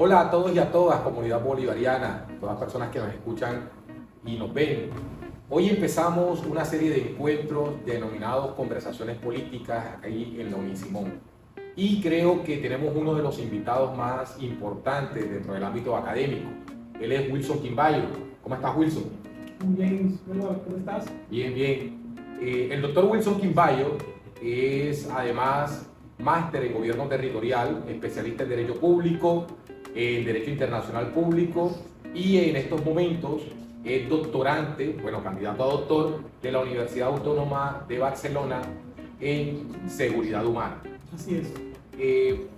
Hola a todos y a todas, comunidad bolivariana, todas las personas que nos escuchan y nos ven. Hoy empezamos una serie de encuentros denominados Conversaciones Políticas aquí en la Unisimón. Y creo que tenemos uno de los invitados más importantes dentro del ámbito académico. Él es Wilson Quimbayo. ¿Cómo estás, Wilson? Muy bien, ¿cómo estás? Bien, bien. El doctor Wilson Quimbayo es además máster en Gobierno Territorial, especialista en Derecho Público, en Derecho Internacional Público y en estos momentos es doctorante, candidato a doctor de la Universidad Autónoma de Barcelona en Seguridad Humana. Así es.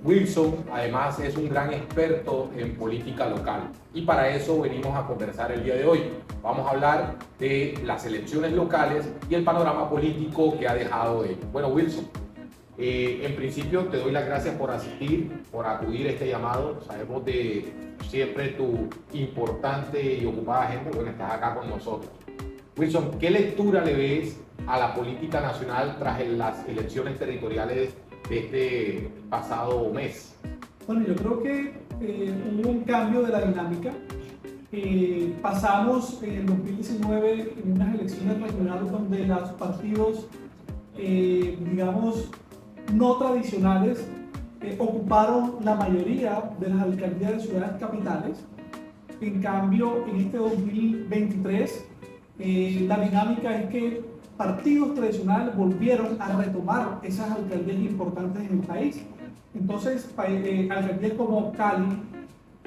Wilson además es un gran experto en política local y para eso venimos a conversar el día de hoy. Vamos a hablar de las elecciones locales y el panorama político que ha dejado ello. Bueno, Wilson, en principio te doy las gracias por asistir, por acudir a este llamado. Sabemos de siempre tu importante y ocupada agenda, estás acá con nosotros. Wilson, ¿qué lectura le ves a la política nacional tras las elecciones territoriales de este pasado mes? Bueno, yo creo que hubo un cambio de la dinámica. Pasamos en el 2019 en unas elecciones regionales donde los partidos, digamos, no tradicionales ocuparon la mayoría de las alcaldías de ciudades capitales. En cambio, en este 2023, la dinámica es que partidos tradicionales volvieron a retomar esas alcaldías importantes en el país. Entonces, alcaldías como Cali,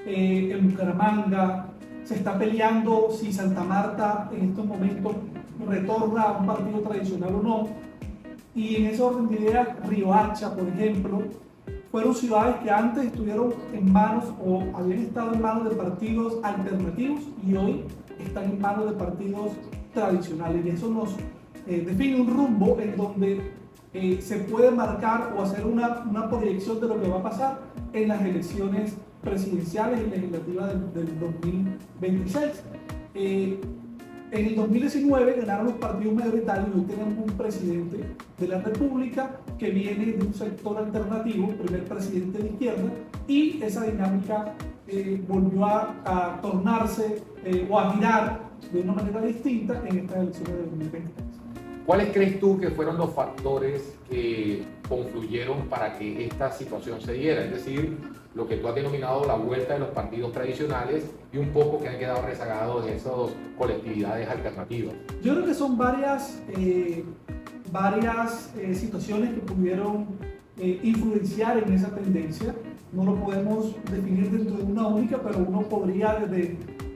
en Bucaramanga, se está peleando si Santa Marta en estos momentos retorna a un partido tradicional o no. Y en ese orden de ideas, Riohacha, por ejemplo, fueron ciudades que antes estuvieron en manos o habían estado en manos de partidos alternativos y hoy están en manos de partidos tradicionales. Y eso nos define un rumbo en donde se puede marcar o hacer una proyección de lo que va a pasar en las elecciones presidenciales y legislativas del 2026. En el 2019 ganaron los partidos mayoritarios y hoy tenemos un presidente de la República que viene de un sector alternativo, primer presidente de izquierda, y esa dinámica volvió a tornarse o a girar de una manera distinta en estas elecciones de 2023. ¿Cuáles crees tú que fueron los factores que confluyeron para que esta situación se diera? Es decir, lo que tú has denominado la vuelta de los partidos tradicionales y un poco que han quedado rezagados de esas colectividades alternativas. Yo creo que son varias situaciones que pudieron influenciar en esa tendencia. No lo podemos definir dentro de una única, pero uno podría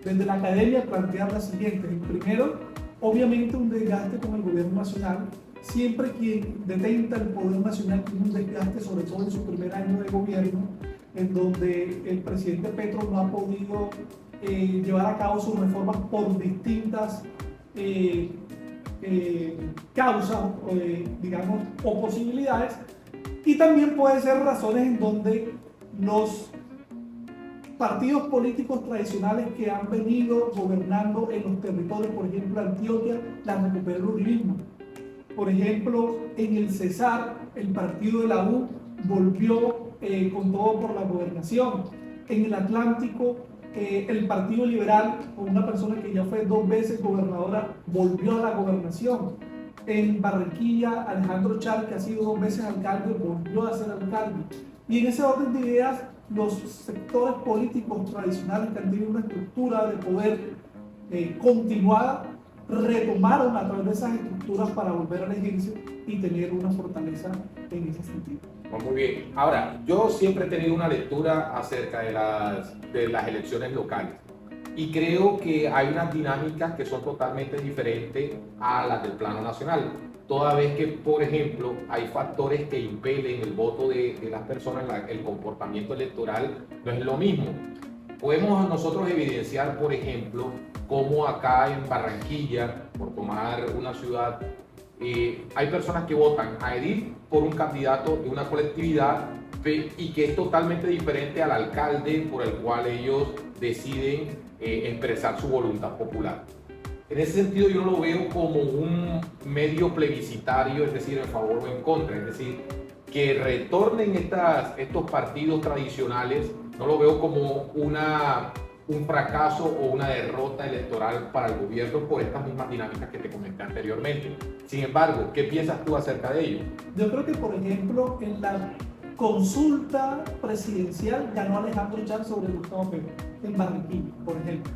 desde la academia plantear las siguientes. Primero, obviamente un desgaste con el gobierno nacional. Siempre quien detenta el poder nacional tiene un desgaste, sobre todo en su primer año de gobierno, en donde el presidente Petro no ha podido llevar a cabo sus reformas por distintas causas, digamos, o posibilidades. Y también puede ser razones en donde los partidos políticos tradicionales que han venido gobernando en los territorios, por ejemplo Antioquia, la recupera el uribismo. Por ejemplo, en el Cesar, el partido de la U volvió con todo por la gobernación. En el Atlántico, el Partido Liberal, con una persona que ya fue 2 veces gobernadora, volvió a la gobernación. En Barranquilla, Alejandro Char, que ha sido 2 veces alcalde, volvió a ser alcalde. Y en ese orden de ideas, los sectores políticos tradicionales que han tenido una estructura de poder continuada, retomaron a través de esas estructuras para volver a elegirse y tener una fortaleza en ese sentido. Muy bien. Ahora, yo siempre he tenido una lectura acerca de las elecciones locales y creo que hay unas dinámicas que son totalmente diferentes a las del plano nacional. Toda vez que, por ejemplo, hay factores que impelen el voto de las personas, el comportamiento electoral no es lo mismo. Podemos nosotros evidenciar, por ejemplo, cómo acá en Barranquilla, por tomar una ciudad, hay personas que votan a edil por un candidato de una colectividad y que es totalmente diferente al alcalde por el cual ellos deciden expresar su voluntad popular. En ese sentido yo no lo veo como un medio plebiscitario, es decir, en favor o en contra, es decir, que retornen estos partidos tradicionales No lo veo como un fracaso o una derrota electoral para el gobierno por estas mismas dinámicas que te comenté anteriormente. Sin embargo, ¿qué piensas tú acerca de ello? Yo creo que, por ejemplo, en la consulta presidencial ganó Alejandro Char sobre Gustavo Petro, en Barranquilla, por ejemplo.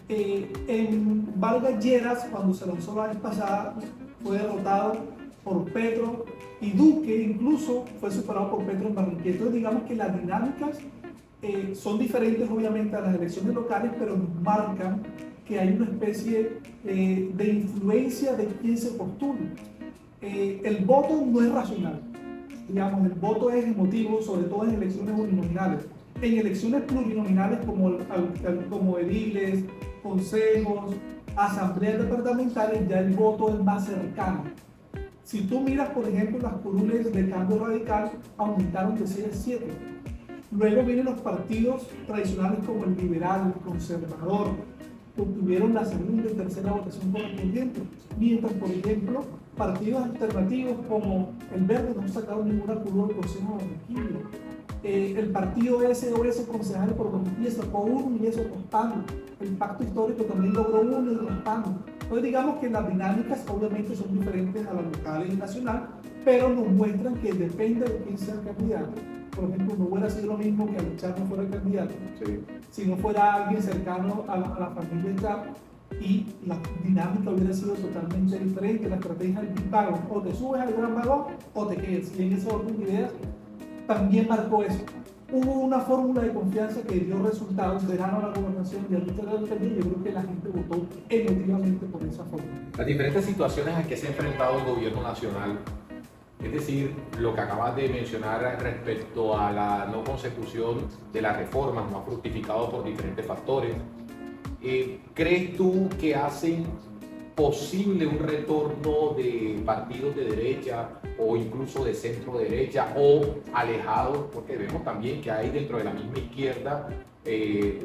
En Vargas Lleras, cuando se lanzó la vez pasada, fue derrotado por Petro, y Duque incluso fue superado por Petro en Barranquilla. Entonces, digamos que las dinámicas son diferentes obviamente a las elecciones locales, pero nos marcan que hay una especie de influencia de quién se postula. El voto no es racional, digamos, el voto es emotivo, sobre todo en elecciones uninominales. En elecciones plurinominales como ediles, consejos, asambleas departamentales, ya el voto es más cercano. Si tú miras, por ejemplo, las curules de Cambio Radical aumentaron de 6 a 7. Luego vienen los partidos tradicionales como el liberal, el conservador, que obtuvieron la segunda y tercera votación correspondiente, mientras, por ejemplo, partidos alternativos como el Verde no sacaron ninguna curul del Consejo de Barranquilla. El partido SOS Concejal por Barranquilla sacó uno y eso costando. El Pacto Histórico también logró uno y raspando. Entonces, digamos que las dinámicas obviamente son diferentes a las locales y nacional, pero nos muestran que depende de quién sea el candidato. Por ejemplo, no hubiera sido lo mismo que Alechar no fuera el candidato, Sí. si no fuera alguien cercano a la familia de Char, y la dinámica hubiera sido totalmente diferente. La estrategia del Big Bang, o te subes al gran vagón o te quedas. Y en ese orden de ideas también marcó eso. Hubo una fórmula de confianza que dio resultados, verano a la gobernación y ahorita a la alcaldía. Yo creo que la gente votó emotivamente por esa fórmula. Las diferentes situaciones a que se ha enfrentado el gobierno nacional, es decir, lo que acabas de mencionar respecto a la no consecución de las reformas, no ha fructificado por diferentes factores. ¿Crees tú que hacen posible un retorno de partidos de derecha o incluso de centro derecha o alejados? Porque vemos también que hay dentro de la misma izquierda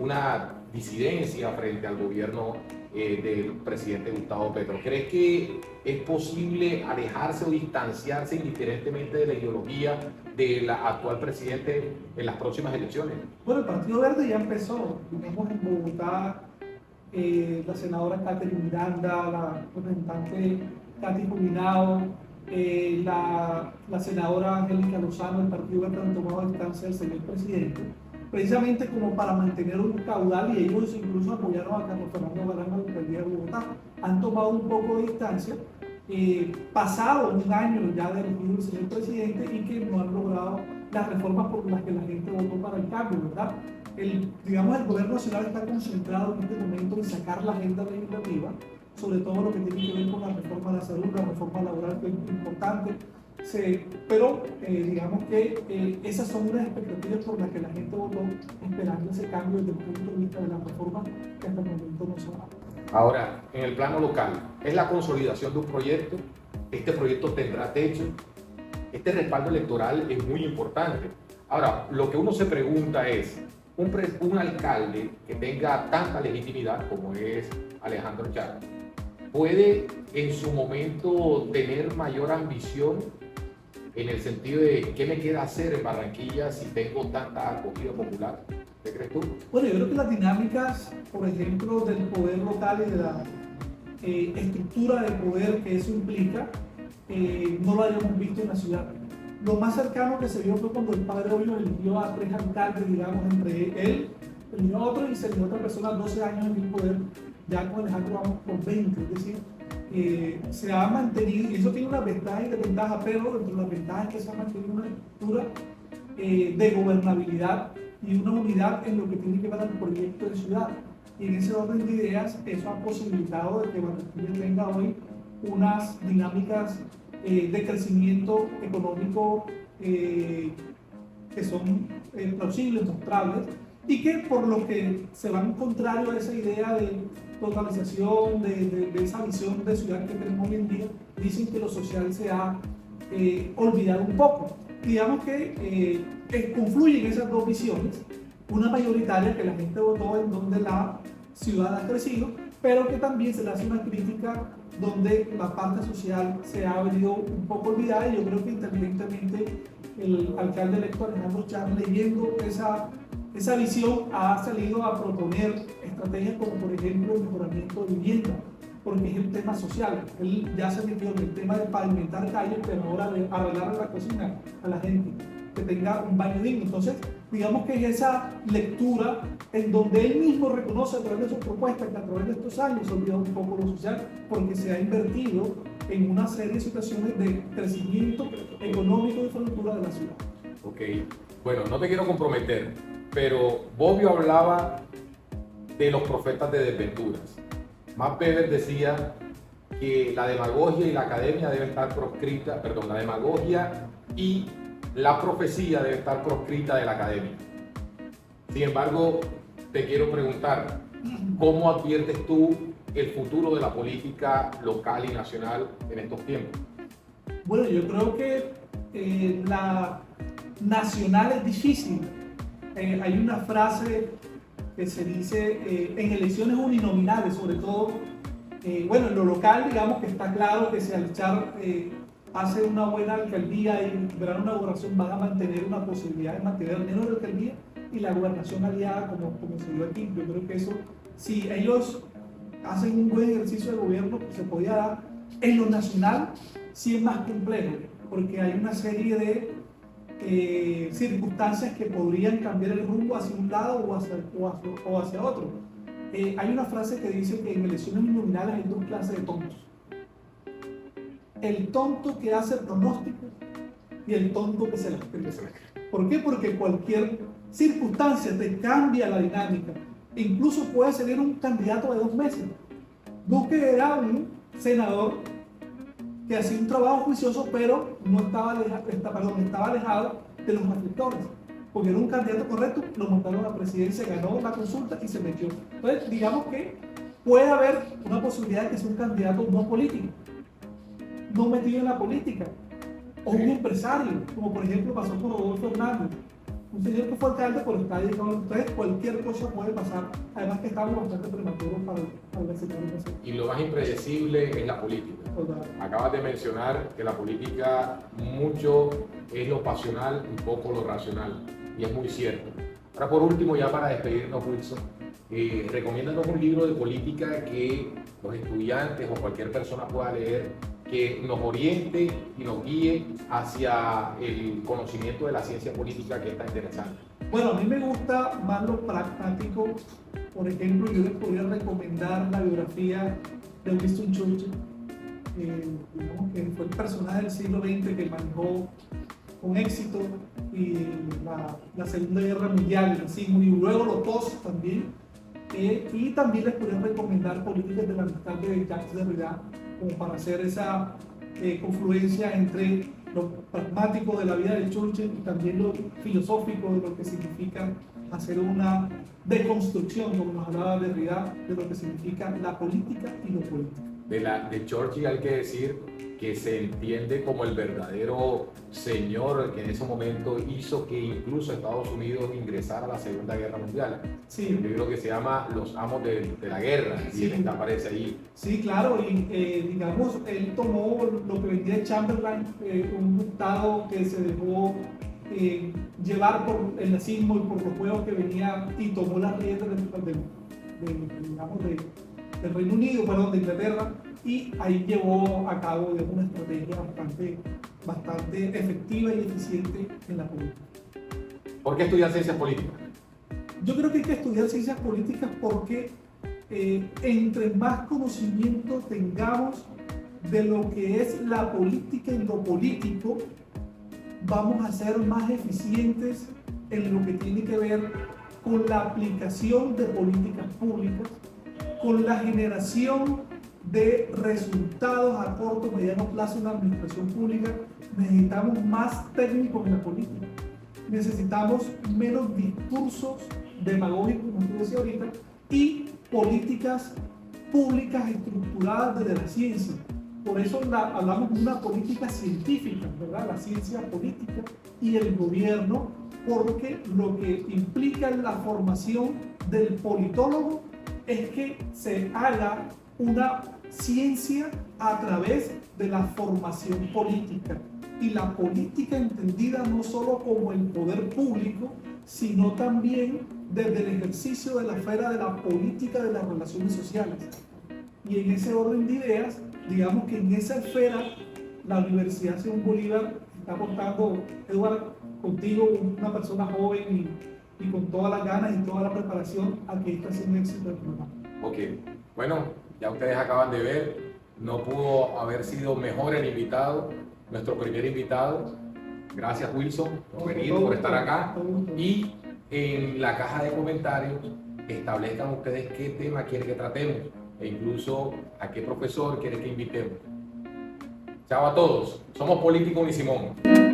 una disidencia frente al gobierno del presidente Gustavo Petro. ¿Crees que es posible alejarse o distanciarse indiferentemente de la ideología del actual presidente en las próximas elecciones? Bueno, el Partido Verde ya empezó. Digamos, en Bogotá, la senadora Catherine Miranda, la representante Katy Jubilao, la senadora Angélica Lozano del Partido Verde han tomado distancia del señor presidente, precisamente como para mantener un caudal, y ellos incluso apoyaron a Carlos Fernando Galán, la alcaldía de Bogotá. Han tomado un poco de distancia, pasado un año ya de elegido el señor presidente, y que no han logrado las reformas por las que la gente votó para el cambio, ¿verdad? Digamos, el gobierno nacional está concentrado en este momento en sacar la agenda legislativa, sobre todo lo que tiene que ver con la reforma de la salud, la reforma laboral, que es importante. Pero digamos que esas son unas expectativas por las que la gente votó, esperando ese cambio desde el punto de vista de la reforma que hasta el momento no se ha dado. Ahora, en el plano local, es la consolidación de un proyecto. Este proyecto tendrá techo. Este respaldo electoral es muy importante. Ahora, lo que uno se pregunta es, un alcalde que tenga tanta legitimidad como es Alejandro Char, ¿puede en su momento tener mayor ambición en el sentido de qué me queda hacer en Barranquilla si tengo tanta acogida popular? ¿Qué crees tú? Bueno, yo creo que las dinámicas, por ejemplo, del poder local y de la estructura de poder que eso implica, no lo habíamos visto en la ciudad. Lo más cercano que se vio fue cuando el padre Hoyo eligió a 3 alcaldes, digamos, entre él, eligió a otro y se eligió a otra persona 12 años en el poder. Ya con Alejandro vamos por 20, es decir, se ha mantenido, y eso tiene una ventaja y desventaja, pero entre las ventajas es que se ha mantenido una estructura de gobernabilidad y una unidad en lo que tiene que ver al proyecto de ciudad. Y en ese orden de ideas, eso ha posibilitado de que Barranquilla tenga hoy unas dinámicas de crecimiento económico que son plausibles, mostrables, y que por lo que se van contrario a esa idea de totalización, de esa visión de ciudad que tenemos hoy en día, dicen que lo social se ha olvidado un poco. Digamos que confluyen esas dos visiones, una mayoritaria que la gente votó en donde la ciudad ha crecido, pero que también se le hace una crítica donde la parte social se ha venido un poco olvidada, y yo creo que inteligentemente el alcalde electo Alejandro Char, leyendo esa visión ha salido a proponer estrategias como por ejemplo el mejoramiento de vivienda, porque es el tema social. Él ya se metió en el tema de pavimentar calles, pero ahora de arreglar la cocina a la gente, que tenga un baño digno. Entonces, digamos que es esa lectura en donde él mismo reconoce a través de sus propuestas que a través de estos años se ha olvidado un poco lo social, porque se ha invertido en una serie de situaciones de crecimiento económico y infraestructura de la ciudad. Ok, bueno, no te quiero comprometer, pero Bobbio hablaba de los profetas de desventuras. Max Weber decía que la demagogia y la academia deben estar proscritas, perdón, la demagogia y la profecía debe estar proscrita de la academia. Sin embargo, te quiero preguntar, ¿cómo adviertes tú el futuro de la política local y nacional en estos tiempos? Bueno, yo creo que la nacional es difícil. Hay una frase que se dice en elecciones uninominales, sobre todo, bueno, en lo local, digamos que está claro que si Alchar hace una buena alcaldía y verá una gobernación, van a mantener una posibilidad de mantener al menos la alcaldía y la gobernación aliada como se dio aquí. Yo creo que eso, si ellos hacen un buen ejercicio de gobierno, pues se podía dar. En lo nacional sí es más complejo, porque hay una serie de circunstancias que podrían cambiar el rumbo hacia un lado o hacia otro. Hay una frase que dice que en elecciones uninominales hay dos clases de tontos: el tonto que hace pronósticos y el tonto que se las cree. ¿Por qué? Porque cualquier circunstancia te cambia la dinámica. Incluso puede salir un candidato de 2 meses. Duque era un senador que hacía un trabajo juicioso, pero no estaba alejado de los reflectores, porque era un candidato correcto, lo montaron a la presidencia, ganó la consulta y se metió. Entonces, digamos que puede haber una posibilidad de que sea un candidato no político, no metido en la política, o un empresario, como por ejemplo pasó con Rodolfo Hernández, un señor que fue alcalde, pero está dedicado. Entonces, cualquier cosa puede pasar, además que estamos bastante prematuros para el sector. Y lo más impredecible es la política. Total. Acabas de mencionar que la política mucho es lo pasional y poco lo racional, y es muy cierto. Ahora, por último, ya para despedirnos, Wilson, recomiéndanos un libro de política que los estudiantes o cualquier persona pueda leer, que nos oriente y nos guíe hacia el conocimiento de la ciencia política, que está interesante. Bueno, a mí me gusta más lo pragmático. Por ejemplo, yo les podría recomendar la biografía de Winston Churchill, digamos que fue el personaje del siglo XX que manejó con éxito y la Segunda Guerra Mundial, el nazismo, y luego los dos también. Y también les podría recomendar Políticas de la Amistad de Jacques Derrida, como para hacer esa confluencia entre lo pragmático de la vida de Churchill y también lo filosófico de lo que significa hacer una deconstrucción, como nos hablaba Derrida, de lo que significa la política y lo político. De Churchill hay que decir que se entiende como el verdadero señor que en ese momento hizo que incluso Estados Unidos ingresara a la Segunda Guerra Mundial. Sí. Un libro que se llama Los Amos de la Guerra, Sí. y aparece ahí. Sí, claro, y digamos, él tomó lo que vendía de Chamberlain, un dictado que se dejó llevar por el nazismo y por los juegos que venía, y tomó las riendas del Reino Unido, perdón, de Inglaterra, y ahí llevó a cabo una estrategia bastante efectiva y eficiente en la política. ¿Por qué estudiar ciencias políticas? Yo creo que hay que estudiar ciencias políticas porque entre más conocimiento tengamos de lo que es la política y lo político, vamos a ser más eficientes en lo que tiene que ver con la aplicación de políticas públicas, con la generación de resultados a corto o mediano plazo en la administración pública. Necesitamos más técnicos en la política, necesitamos menos discursos demagógicos, como tú decías ahorita, y políticas públicas estructuradas desde la ciencia. Por eso hablamos de una política científica, ¿verdad? La ciencia política y el gobierno, porque lo que implica la formación del politólogo es que se haga una ciencia a través de la formación política, y la política entendida no solo como el poder público, sino también desde el ejercicio de la esfera de la política de las relaciones sociales. Y en ese orden de ideas, digamos que en esa esfera, la Universidad Simón Bolívar está aportando, Eduardo, contigo, una persona joven y con todas las ganas y toda la preparación a que esto sea un éxito del programa. Ok, bueno, ya ustedes acaban de ver, no pudo haber sido mejor el invitado, nuestro primer invitado. Gracias, Wilson, por venir, por estar acá. Y en la caja de comentarios establezcan ustedes qué tema quieren que tratemos e incluso a qué profesor quieren que invitemos. Chao a todos, somos Político Unisimón.